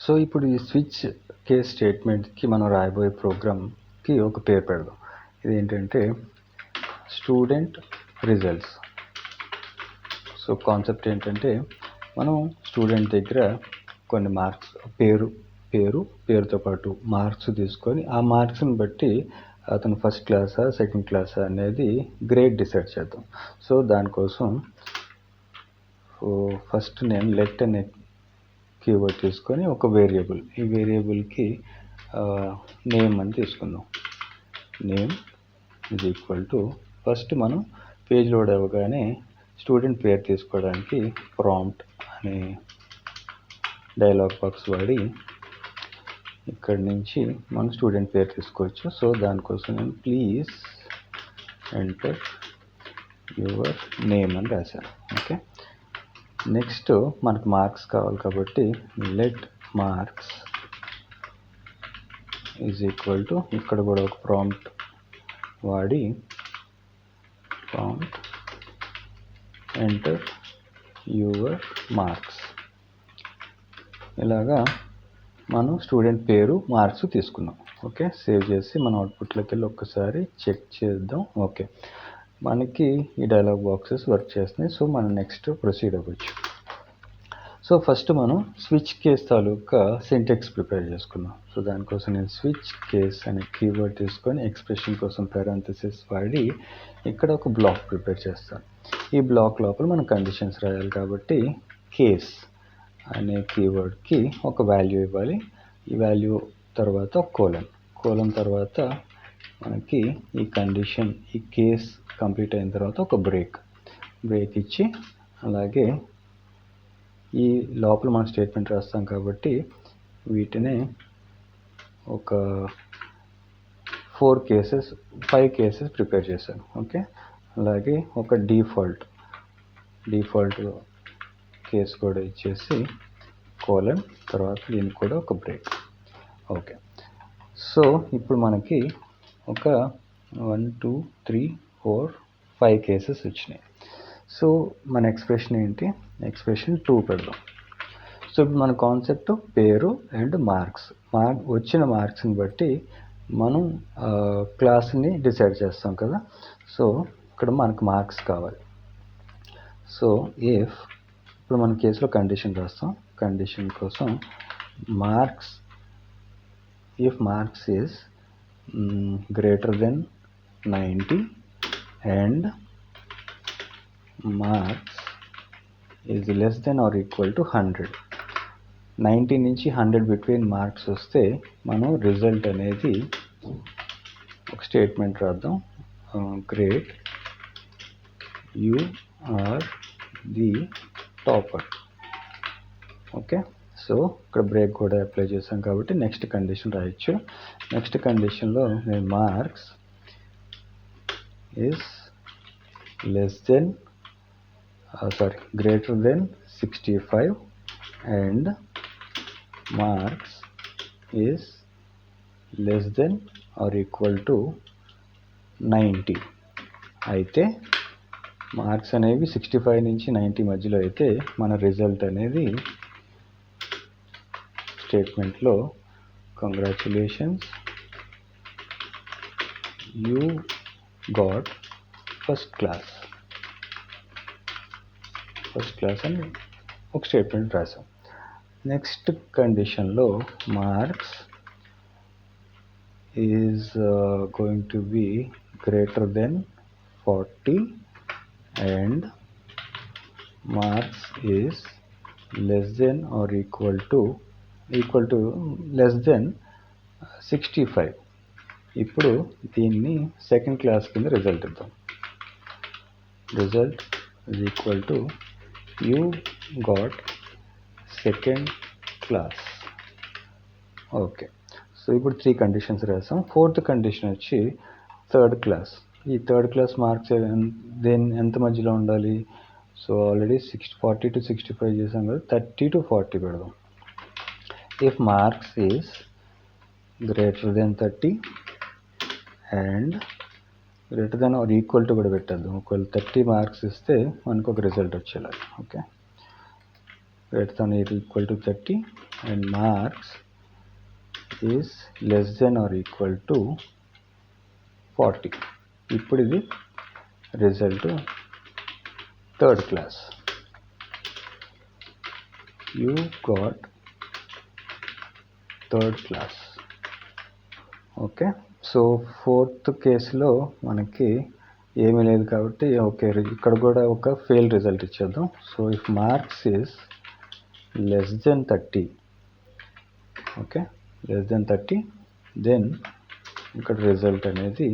So ఇప్పుడు ఈ switch case స్టేట్మెంట్కి మనం రాయబోయే ప్రోగ్రామ్కి ఒక పేరు పెడదాం. ఇదేంటంటే స్టూడెంట్ రిజల్ట్స్. సో కాన్సెప్ట్ ఏంటంటే మనం స్టూడెంట్ దగ్గర కొన్ని మార్క్స్ పేరుతో పాటు మార్క్స్ తీసుకొని ఆ మార్క్స్ని బట్టి అతను ఫస్ట్ క్లాసా సెకండ్ క్లాసా అనేది గ్రేడ్ డిసైడ్ చేద్దాం. సో దానికోసం ఫస్ట్ నేను లెట్ అనే కీవర్డ్ తీసుకొని ఒక వేరియబుల్, ఈ వేరియబుల్కి నేమ్ అని తీసుకుందాం. Name is equal to first మనం పేజ్ లోడ్ అవ్వగానే స్టూడెంట్ పేరు తీసుకోవడానికి ప్రాంప్ట్ అనే డైలాగ్ బాక్స్ వాడి ఇక్కడి నుంచి మనం స్టూడెంట్ పేరు తీసుకోవచ్చు. సో దానికోసం నేను ప్లీజ్ ఎంటర్ యువర్ నేమ్ అని రాశాను. ఓకే, నెక్స్ట్ మనకు మార్క్స్ కావాలి కాబట్టి let marks is equal to ఇక్కడ కూడా ఒక ప్రాంప్ట్ వాడి ప్రాంప్ట్ ఎంటర్ యువర్ మార్క్స్. ఇలాగా మనం స్టూడెంట్ పేరు మార్క్స్ తీసుకున్నాం. ఓకే, సేవ్ చేసి మన అవుట్పుట్లోకి వెళ్ళి ఒక్కసారి చెక్ చేద్దాం. ఓకే, మనకి ఈ డైలాగ్ బాక్సెస్ వర్క్ చేస్తున్నాయి. సో మనం నెక్స్ట్ ప్రొసీడ్ అవ్వచ్చు. సో ఫస్ట్ మనం స్విచ్ కేస్ తాలూకా సింటెక్స్ ప్రిపేర్ చేసుకుందాం. సో దానికోసం నేను స్విచ్ కేస్ అనే కీవర్డ్ తీసుకొని ఎక్స్ప్రెషన్ కోసం పారాంథసిస్ వాడి ఇక్కడ ఒక బ్లాక్ ప్రిపేర్ చేస్తాను. ఈ బ్లాక్ లోపల మనం కండిషన్స్ రాయాలి కాబట్టి కేస్ అనే కీవర్డ్కి ఒక వాల్యూ ఇవ్వాలి. ఈ వాల్యూ తర్వాత కోలన్ తర్వాత మనకి ఈ కండిషన్, ఈ కేస్ కంప్లీట్ అయిన తర్వాత ఒక బ్రేక్ ఇచ్చి, అలాగే ఈ లోపల మనం స్టేట్మెంట్ రాస్తాం కాబట్టి వీటినే ఒక 5 కేసెస్ ప్రిపేర్ చేశాను. ఓకే, అలాగే ఒక డిఫాల్ట్ కేస్ కూడా ఇచ్చేసి కోలన్ తర్వాత దీనికి కూడా ఒక బ్రేక్. ఓకే, సో ఇప్పుడు మనకి ఒక 1 2 3 4 5 కేసెస్ వచ్చినాయి. సో మన ఎక్స్ప్రెషన్ ఏంటి? ఎక్స్ప్రెషన్ 2 పెడదాం. సో ఇప్పుడు మన కాన్సెప్ట్ పేరు అండ్ మార్క్స్. వచ్చిన మార్క్స్ని బట్టి మనం క్లాస్ని డిసైడ్ చేస్తాం కదా. సో ఇక్కడ మనకు మార్క్స్ కావాలి. సో ఇప్పుడు మన కేసులో కండిషన్ రాస్తాం. కండిషన్ కోసం marks, if marks is greater than 90 and marks is less than or equal to 100. 90 నుంచి 100 బిట్వీన్ మార్క్స్ వస్తే మనం రిజల్ట్ అనేది ఒక స్టేట్మెంట్ రాద్దాం. Great, you are the topper. Okay, so ఇక్కడ బ్రేక్ కూడా అప్లై చేసాం కాబట్టి నెక్స్ట్ కండిషన్ రాయొచ్చు. నెక్స్ట్ కండిషన్లో నేను marks is greater than 65 and marks is less than or equal to 90. అయితే మార్క్స్ అనేవి 65 నుంచి 90 మధ్యలో అయితే మన రిజల్ట్ అనేది స్టేట్మెంట్లో congratulations, you got first class అని ఒక స్టేట్మెంట్ రాసాం. నెక్స్ట్ కండిషన్లో marks is going to be greater than 40 and marks is less than or equal to less than 65. ఇప్పుడు దీన్ని సెకండ్ క్లాస్ కింద రిజల్ట్ ఇద్దాం. Result is equal to you got second class. Okay, so ఇప్పుడు 3 conditions రాసాం. 4th condition వచ్చి third class. ఈ third class marks ఎంత మధ్యలో ఉండాలి? సో ఆల్రెడీ 40 to 65 చేసాం కదా, 30 to 40 పెడదాం. If marks is greater than 30 and greater than or equal to కూడా పెట్టద్దాం. ఒకవేళ 30 మార్క్స్ ఇస్తే మనకు ఒక రిజల్ట్ వచ్చేలాగా. Okay, greater than or equal to 30 and marks is less than or equal to 40. ఇప్పుడు ఇది result third class. You got third class. Okay, so fourth కేసులో మనకి ఏమీ లేదు కాబట్టి ఓకే, ఇక్కడ కూడా ఒక ఫెయిల్ రిజల్ట్ ఇచ్చేద్దాం. So if marks is less than 30, okay, less than 30, then ఇక్కడ రిజల్ట్ అనేది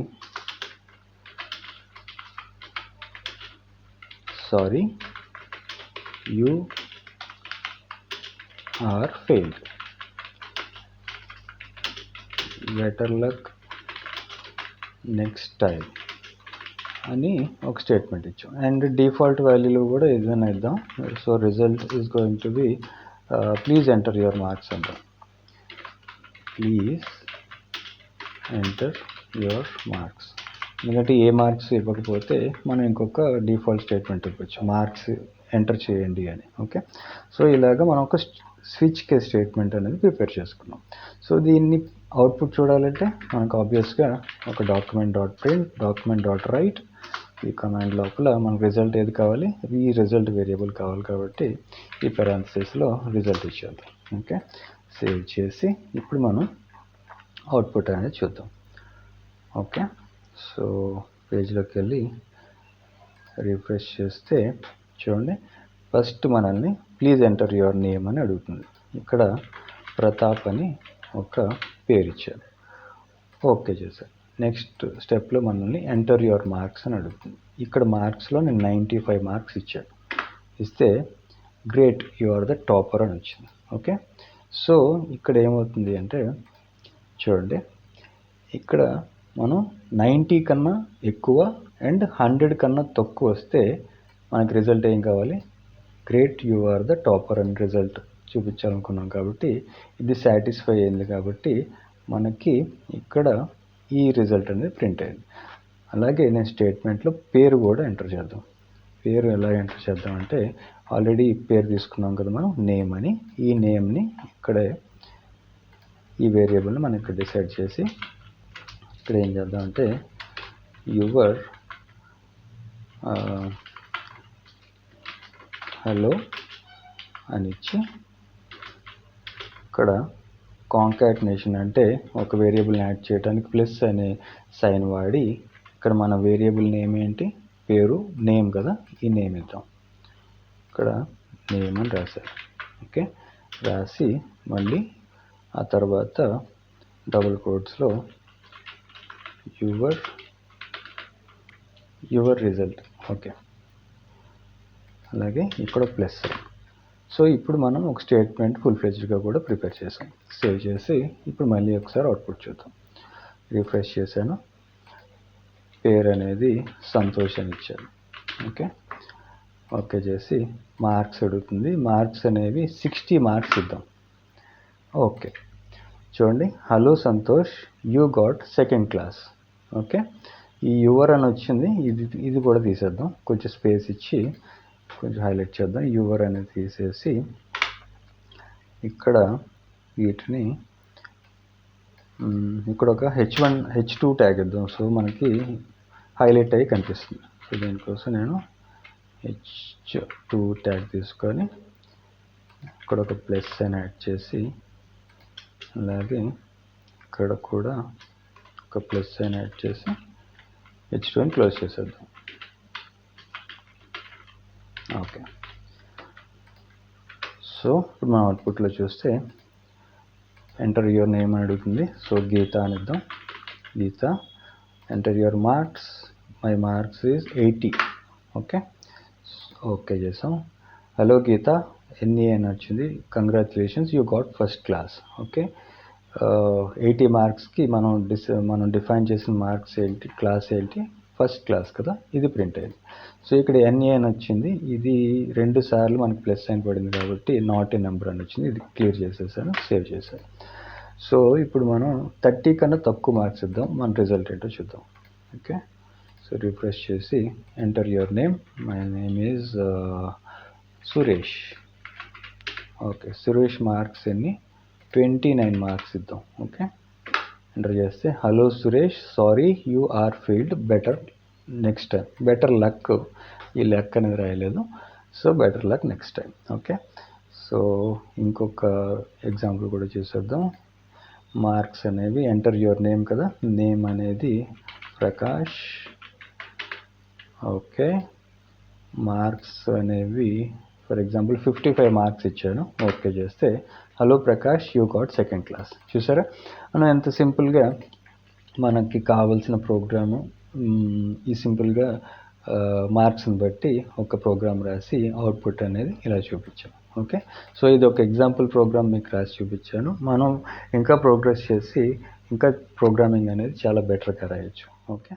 sorry you are failed, better luck next time అని ఒక స్టేట్మెంట్ ఇచ్చాం. అండ్ డిఫాల్ట్ వాల్యూలో కూడా ఏదైనా ఇద్దాం. So result is going to be please enter your marks అంటాం. Please enter your marks. ఎందుకంటే ఏ మార్క్స్ ఇవ్వకపోతే మనం ఇంకొక డిఫాల్ట్ స్టేట్మెంట్ ఇవ్వచ్చు, మార్క్స్ ఎంటర్ చేయండి అని. ఓకే, సో ఇలాగ మనం ఒక స్విచ్ కేస్ స్టేట్మెంట్ అనేది ప్రిపేర్ చేసుకున్నాం. సో దీన్ని అవుట్పుట్ చూడాలంటే మనకు ఆబ్వియస్గా ఒక document dot print, document dot write, ఈ కమాండ్ లోపల మనకు రిజల్ట్ ఏది కావాలి, ఈ రిజల్ట్ వేరియబుల్ కావాలి కాబట్టి ఈ పారాంథసిస్లో రిజల్ట్ ఇచ్చేద్దాం. ఓకే, సేవ్ చేసి ఇప్పుడు మనం అవుట్పుట్ అనేది చూద్దాం. ఓకే, సో పేజ్లోకి వెళ్ళి రిఫ్రెష్ చేస్తే చూడండి, ఫస్ట్ మనల్ని ప్లీజ్ ఎంటర్ యువర్ నేమ్ అని అడుగుతుంది. ఇక్కడ ప్రతాప్ అని ఒక పేరు ఇచ్చారు, ఓకే చేశారు. నెక్స్ట్ స్టెప్లో మనల్ని ఎంటర్ యువర్ మార్క్స్ అని అడుగుతుంది. ఇక్కడ మార్క్స్లో నేను 95 మార్క్స్ ఇచ్చాను. ఇస్తే great you are the topper అని వచ్చింది. ఓకే, సో ఇక్కడ ఏమవుతుంది అంటే చూడండి, ఇక్కడ మనం 90 కన్నా ఎక్కువ అండ్ 100 కన్నా తక్కువ వస్తే మనకి రిజల్ట్ ఏం కావాలి, great you are the topper అని రిజల్ట్ చూపించాలనుకున్నాం కాబట్టి ఇది సాటిస్ఫై అయింది కాబట్టి మనకి ఇక్కడ ఈ రిజల్ట్ అనేది ప్రింట్ అయింది. అలాగే నేను స్టేట్మెంట్లో పేరు కూడా ఎంటర్ చేద్దాం. పేరు ఎలా ఎంటర్ చేద్దాం అంటే ఆల్రెడీ పేరు తీసుకున్నాం కదా మనం, నేమ్ అని. ఈ నేమ్ని ఇక్కడే ఈ వేరియబుల్ని మనం ఇక్కడ డిసైడ్ చేసి ఇక్కడ ఏం చేద్దాం అంటే యువర్ హలో అని ఇచ్చి ఇక్కడ కాంకాటినేషన్ అంటే ఒక వేరియబుల్ని యాడ్ చేయడానికి ప్లస్ అనే సైన్ వాడి ఇక్కడ మన వేరియబుల్ నేమ్ ఏంటి, పేరు, నేమ్ కదా, ఈ నేమ్ ఇద్దాం. ఇక్కడ నేమ్ అని రాశారు. ఓకే, రాసి మళ్ళీ ఆ తర్వాత డబుల్ కోట్స్లో యువర్ రిజల్ట్. ఓకే, అలాగే ఇక్కడ ప్లస్. సో ఇప్పుడు మనం ఒక స్టేట్మెంట్ ఫుల్ ఫ్లెడ్జ్డ్గా కూడా ప్రిపేర్ చేసాం. సేవ్ చేసి ఇప్పుడు మళ్ళీ ఒకసారి అవుట్పుట్ చూద్దాం. రిఫ్రెష్ చేశాను, పేరు అనేది సంతోష్ అని ఇచ్చాను. ఓకే, ఓకే చేసి మార్క్స్ అడుగుతుంది. మార్క్స్ అనేవి 60 మార్క్స్ ఇద్దాం. ఓకే, చూడండి, hello Santosh you got second class. Okay, ఈ యువర్ అని వచ్చింది, ఇది కూడా తీసేద్దాం. కొంచెం స్పేస్ ఇచ్చి కొంచెం హైలైట్ చేద్దాం. యువర్ అనేది తీసేసి ఇక్కడ వీటిని ఇక్కడ ఒక H2 ట్యాగ్ ఇద్దాం. సో మనకి హైలైట్ అయ్యి కనిపిస్తుంది. సో దీనికోసం నేను H2 ట్యాగ్ తీసుకొని ఇక్కడ ఒక ప్లస్ అని యాడ్ చేసి అలాగే ఇక్కడ కూడా ఒక ప్లస్ అని యాడ్ చేసి H2 అని క్లోజ్ చేసేద్దాం. ఓకే, సో ఇప్పుడు మనం అవుట్పుట్లో చూస్తే ఎంటర్ యువర్ నేమ్ అని అడుగుతుంది. సో గీత అని ఇద్దాం. Geetha, enter your marks, my marks is 80. Okay, okay చేసాం. హలో గీత, ఎన్ని అని వచ్చింది, congratulations you got first class. Okay, 80 మార్క్స్కి మనం డిఫైన్ చేసిన మార్క్స్ ఏంటి, క్లాస్ ఏంటి, ఫస్ట్ క్లాస్ కదా, ఇది ప్రింట్ అయింది. సో ఇక్కడ NA అని వచ్చింది, ఇది 2 సార్లు మనకి ప్లస్ సైన్ పడింది కాబట్టి నాట్ ఏ నెంబర్ అని వచ్చింది. ఇది క్లియర్ చేసేసాను, సేవ్ చేశాను. సో ఇప్పుడు మనం 30 కన్నా తక్కువ మార్క్స్ ఇద్దాం, మన రిజల్ట్ ఏంటో చూద్దాం. ఓకే, సో రిఫ్రెష్ చేసి enter your name, my name is Suresh. Okay, Suresh marks ఎన్ని? 29 మార్క్స్ ఇద్దాం. ఓకే, ఎంటర్ చేస్తే hello Suresh, sorry you are failed, better next time. Better luck, ఈ లక్ అనేది రాయలేదు, so better luck next time. Okay, so ఇంకొక example కూడా చూసేద్దాం. మార్క్స్ అనేవి ఎంటర్ యువర్ నేమ్ కదా, నేమ్ అనేది ప్రకాష్. ఓకే, మార్క్స్ అనేవి ఫర్ ఎగ్జాంపుల్ 55 మార్క్స్ ఇచ్చాను. ఓకే చేస్తే hello Prakash, you got second class. చూసారా మనం ఎంత సింపుల్గా మనకి కావాల్సిన ప్రోగ్రాము ఈ సింపుల్గా మార్క్స్ని బట్టి ఒక ప్రోగ్రామ్ రాసి అవుట్పుట్ అనేది ఇలా చూపించాం. ఓకే, సో ఇది ఒక ఎగ్జాంపుల్ ప్రోగ్రామ్ మీకు రాసి చూపించాను. మనం ఇంకా ప్రోగ్రెస్ చేసి ఇంకా ప్రోగ్రామింగ్ అనేది చాలా బెటర్గా రాయొచ్చు. ఓకే.